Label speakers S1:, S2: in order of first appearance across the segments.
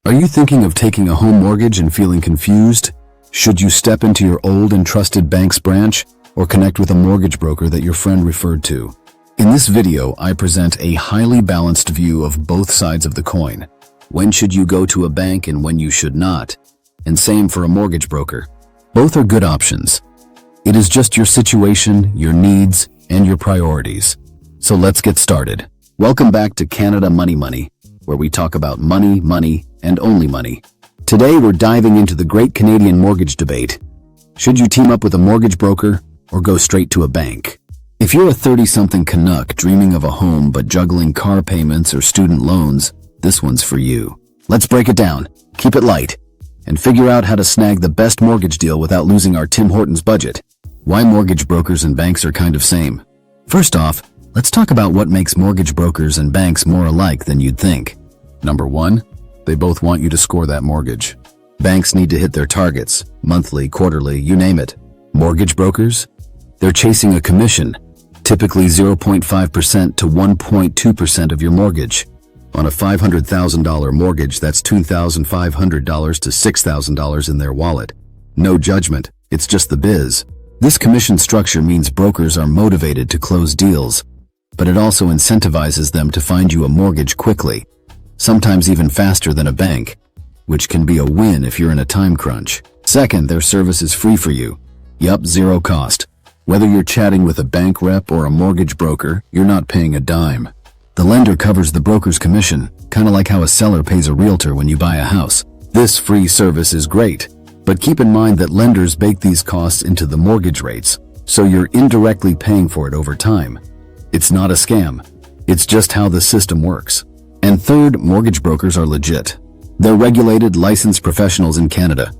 S1: Are you thinking of taking a home mortgage and feeling confused? Should you step into your old and trusted bank's branch or connect with a mortgage broker that your friend referred to? In this video, I present a highly balanced view of both sides of the coin. When should you go to a bank and when you should not? And same for a mortgage broker. Both are good options. It is just your situation, your needs, and your priorities. So let's get started. Welcome back to Canada Money, where we talk about money, and only money. Today we're diving into the great Canadian mortgage debate. Should you team up with a mortgage broker or go straight to a bank? If you're a 30-something Canuck dreaming of a home but juggling car payments or student loans, this one's for you. Let's break it down, keep it light, and figure out how to snag the best mortgage deal without losing our Tim Hortons budget. Why mortgage brokers and banks are kind of same. First off, let's talk about what makes mortgage brokers and banks more alike than you'd think. Number one, they both want you to score that mortgage. Banks need to hit their targets, monthly, quarterly, you name it. Mortgage brokers? They're chasing a commission, typically 0.5% to 1.2% of your mortgage. On a $500,000 mortgage, that's $2,500 to $6,000 in their wallet. No judgment, it's just the biz. This commission structure means brokers are motivated to close deals, but it also incentivizes them to find you a mortgage quickly, sometimes even faster than a bank, which can be a win if you're in a time crunch. Second, their service is free for you. Yup, zero cost. Whether you're chatting with a bank rep or a mortgage broker, you're not paying a dime. The lender covers the broker's commission, kind of like how a seller pays a realtor when you buy a house. This free service is great, but keep in mind that lenders bake these costs into the mortgage rates, so you're indirectly paying for it over time. It's not a scam. It's just how the system works. And third, mortgage brokers are legit. They're regulated, licensed professionals in Canada,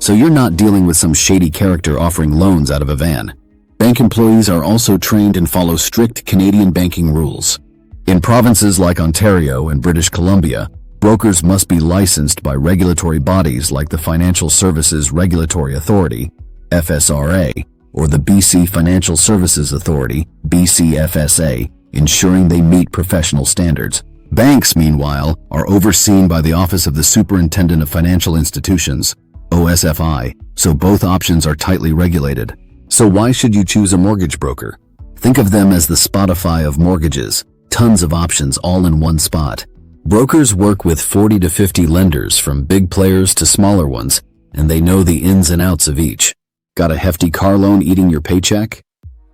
S1: so you're not dealing with some shady character offering loans out of a van. Bank employees are also trained and follow strict Canadian banking rules. In provinces like Ontario and British Columbia, brokers must be licensed by regulatory bodies like the Financial Services Regulatory Authority, FSRA, or the BC Financial Services Authority, BCFSA, ensuring they meet professional standards. Banks, meanwhile, are overseen by the Office of the Superintendent of Financial Institutions, OSFI, so both options are tightly regulated. So why should you choose a mortgage broker? Think of them as the Spotify of mortgages. Tons of options all in one spot. Brokers work with 40 to 50 lenders, from big players to smaller ones, and they know the ins and outs of each. Got a hefty car loan eating your paycheck?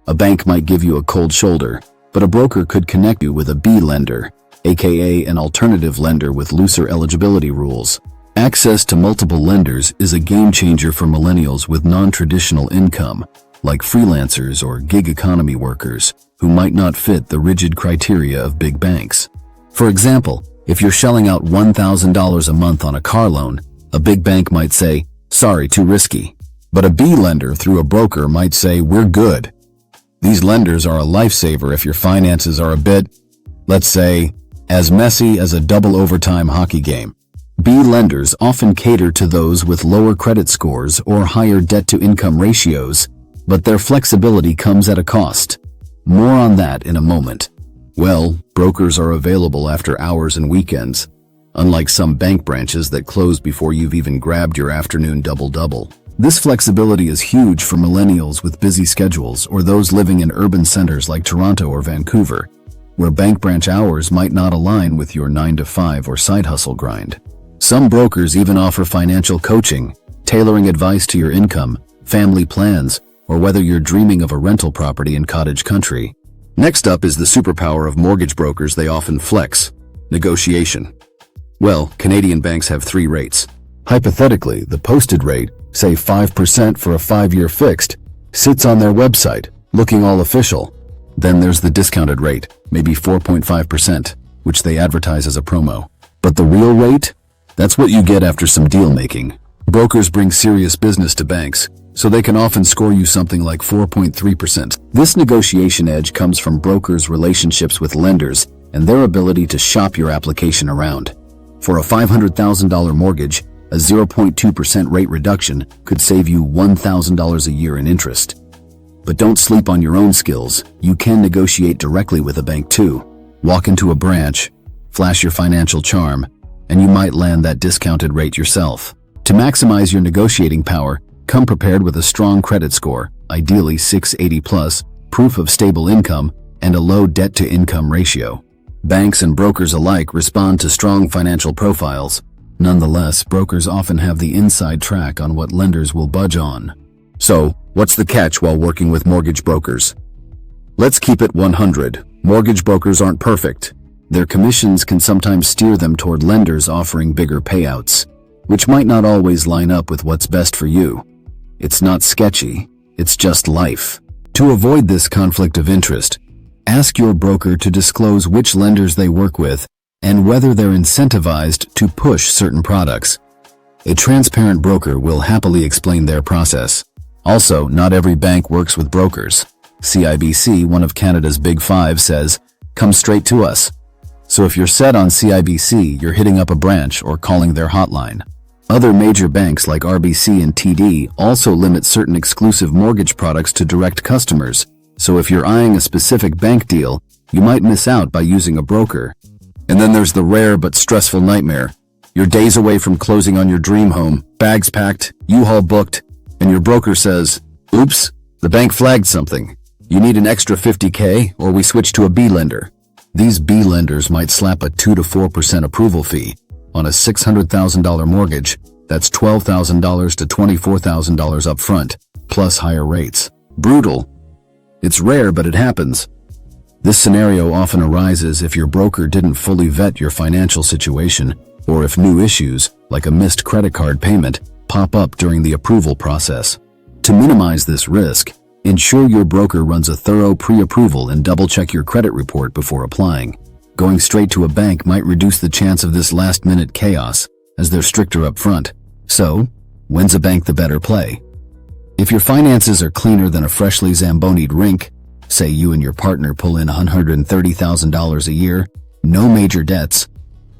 S1: A bank might give you a cold shoulder, but a broker could connect you with a B lender, aka an alternative lender with looser eligibility rules. Access to multiple lenders is a game changer for millennials with non-traditional income, like freelancers or gig economy workers, who might not fit the rigid criteria of big banks. For example, if you're shelling out $1,000 a month on a car loan, a big bank might say, sorry, too risky. But a B lender through a broker might say, we're good. These lenders are a lifesaver if your finances are a bit, let's say, as messy as a double overtime hockey game. B lenders often cater to those with lower credit scores or higher debt-to-income ratios, but their flexibility comes at a cost. More on that in a moment. Well, brokers are available after hours and weekends, unlike some bank branches that close before you've even grabbed your afternoon double-double. This flexibility is huge for millennials with busy schedules or those living in urban centers like Toronto or Vancouver, where bank branch hours might not align with your 9-to-5 or side hustle grind. Some brokers even offer financial coaching, tailoring advice to your income, family plans, or whether you're dreaming of a rental property in cottage country. Next up is the superpower of mortgage brokers they often flex: negotiation. Well, Canadian banks have three rates. Hypothetically, the posted rate, say 5% for a 5-year fixed, sits on their website, looking all official. Then there's the discounted rate, maybe 4.5%, which they advertise as a promo. But the real rate? That's what you get after some deal making. Brokers bring serious business to banks, so they can often score you something like 4.3%. This negotiation edge comes from brokers' relationships with lenders and their ability to shop your application around. For a $500,000 mortgage, a 0.2% rate reduction could save you $1,000 a year in interest. But don't sleep on your own skills. You can negotiate directly with a bank too. Walk into a branch, flash your financial charm, and you might land that discounted rate yourself. To maximize your negotiating power, come prepared with a strong credit score, ideally 680 plus, proof of stable income, and a low debt-to-income ratio. Banks and brokers alike respond to strong financial profiles. Nonetheless, brokers often have the inside track on what lenders will budge on. So, what's the catch while working with mortgage brokers? Let's keep it 100. Mortgage brokers aren't perfect. Their commissions can sometimes steer them toward lenders offering bigger payouts, which might not always line up with what's best for you. It's not sketchy, it's just life. To avoid this conflict of interest, ask your broker to disclose which lenders they work with and whether they're incentivized to push certain products. A transparent broker will happily explain their process. Also, not every bank works with brokers. CIBC, one of Canada's Big Five, says, "Come straight to us." So if you're set on CIBC, you're hitting up a branch or calling their hotline. Other major banks like RBC and TD also limit certain exclusive mortgage products to direct customers. So if you're eyeing a specific bank deal, you might miss out by using a broker. And then there's the rare but stressful nightmare. You're days away from closing on your dream home, bags packed, U-Haul booked, and your broker says, "Oops, the bank flagged something. You need an extra $50K or we switch to a B lender." These B lenders might slap a 2 to 4% approval fee on a $600,000 mortgage. That's $12,000 to $24,000 up front, plus higher rates. Brutal. It's rare, but it happens. This scenario often arises if your broker didn't fully vet your financial situation, or if new issues, like a missed credit card payment, pop up during the approval process. To minimize this risk, ensure your broker runs a thorough pre-approval and double-check your credit report before applying. Going straight to a bank might reduce the chance of this last-minute chaos, as they're stricter up front. So, when's a bank the better play? If your finances are cleaner than a freshly Zamboni'd rink, say you and your partner pull in $130,000 a year, no major debts,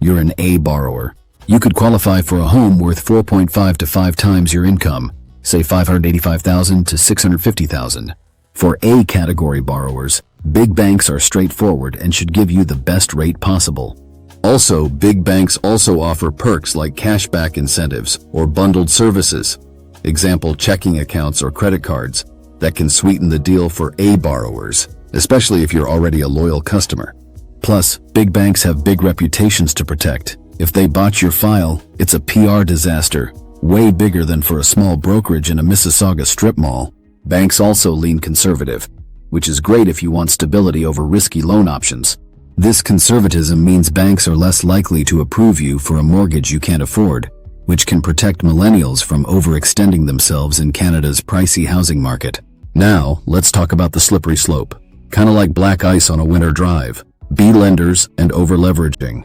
S1: you're an A borrower. You could qualify for a home worth 4.5 to 5 times your income, say $585,000 to $650,000. For A category borrowers, big banks are straightforward and should give you the best rate possible. Also, big banks also offer perks like cashback incentives or bundled services, example checking accounts or credit cards, that can sweeten the deal for A borrowers, especially if you're already a loyal customer. Plus, big banks have big reputations to protect. If they botch your file, it's a PR disaster, way bigger than for a small brokerage in a Mississauga strip mall. Banks also lean conservative, which is great if you want stability over risky loan options. This conservatism means banks are less likely to approve you for a mortgage you can't afford, which can protect millennials from overextending themselves in Canada's pricey housing market. Now, let's talk about the slippery slope. Kind of like black ice on a winter drive. B lenders and over-leveraging.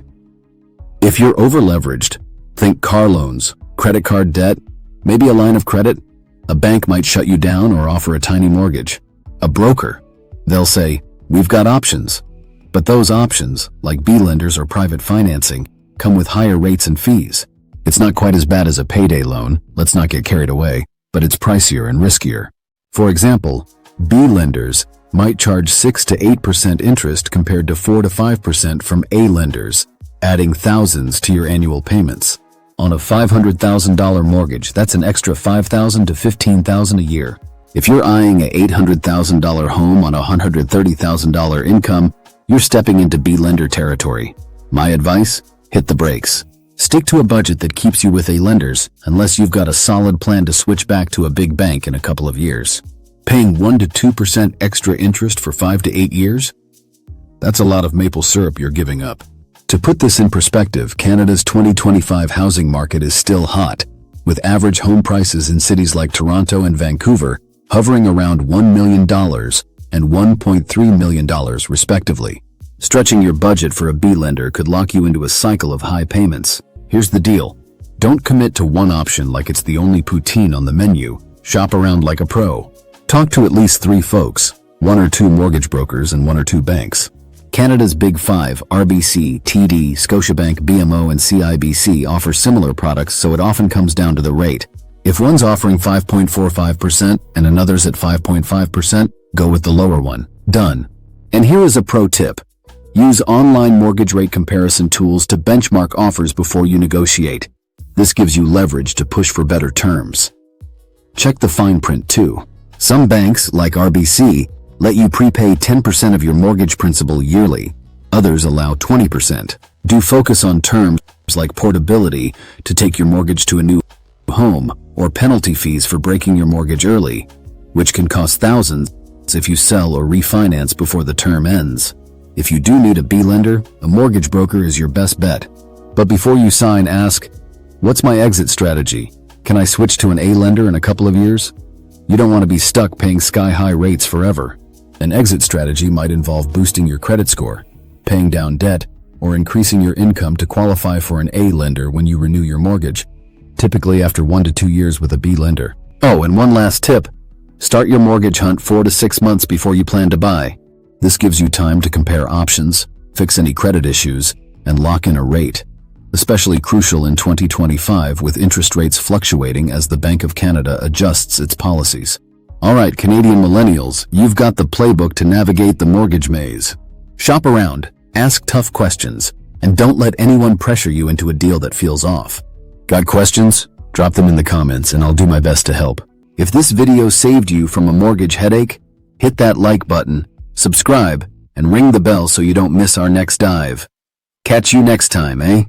S1: If you're over-leveraged, think car loans, credit card debt, maybe a line of credit. A bank might shut you down or offer a tiny mortgage. A broker, they'll say, "We've got options." But those options, like B lenders or private financing, come with higher rates and fees. It's not quite as bad as a payday loan, let's not get carried away, but it's pricier and riskier. For example, B lenders might charge 6 to 8% interest compared to 4 to 5% from A lenders, adding thousands to your annual payments. On a $500,000 mortgage, that's an extra $5,000 to $15,000 a year. If you're eyeing a $800,000 home on a $130,000 income, you're stepping into B lender territory. My advice? Hit the brakes. Stick to a budget that keeps you with A lenders, unless you've got a solid plan to switch back to a big bank in a couple of years. Paying 1 to 2% extra interest for 5 to 8 years? That's a lot of maple syrup you're giving up. To put this in perspective, Canada's 2025 housing market is still hot, with average home prices in cities like Toronto and Vancouver hovering around $1 million and $1.3 million respectively. Stretching your budget for a B lender could lock you into a cycle of high payments. Here's the deal. Don't commit to one option like it's the only poutine on the menu. Shop around like a pro. Talk to at least 3 folks, 1 or 2 mortgage brokers and 1 or 2 banks. Canada's Big Five, RBC, TD, Scotiabank, BMO, and CIBC offer similar products, so it often comes down to the rate. If one's offering 5.45% and another's at 5.5%, go with the lower one. Done. And here is a pro tip. Use online mortgage rate comparison tools to benchmark offers before you negotiate. This gives you leverage to push for better terms. Check the fine print too. Some banks, like RBC, let you prepay 10% of your mortgage principal yearly. Others allow 20%. Do focus on terms like portability to take your mortgage to a new home, or penalty fees for breaking your mortgage early, which can cost thousands if you sell or refinance before the term ends. If you do need a B lender, a mortgage broker is your best bet. But before you sign, ask, what's my exit strategy? Can I switch to an A lender in a couple of years? You don't want to be stuck paying sky-high rates forever. An exit strategy might involve boosting your credit score, paying down debt, or increasing your income to qualify for an A lender when you renew your mortgage, typically after 1 to 2 years with a B lender. Oh, and one last tip. Start your mortgage hunt 4 to 6 months before you plan to buy. This gives you time to compare options, fix any credit issues, and lock in a rate. Especially crucial in 2025 with interest rates fluctuating as the Bank of Canada adjusts its policies. All right, Canadian millennials, you've got the playbook to navigate the mortgage maze. Shop around, ask tough questions, and don't let anyone pressure you into a deal that feels off. Got questions? Drop them in the comments and I'll do my best to help. If this video saved you from a mortgage headache, hit that like button, subscribe, and ring the bell so you don't miss our next dive. Catch you next time, eh?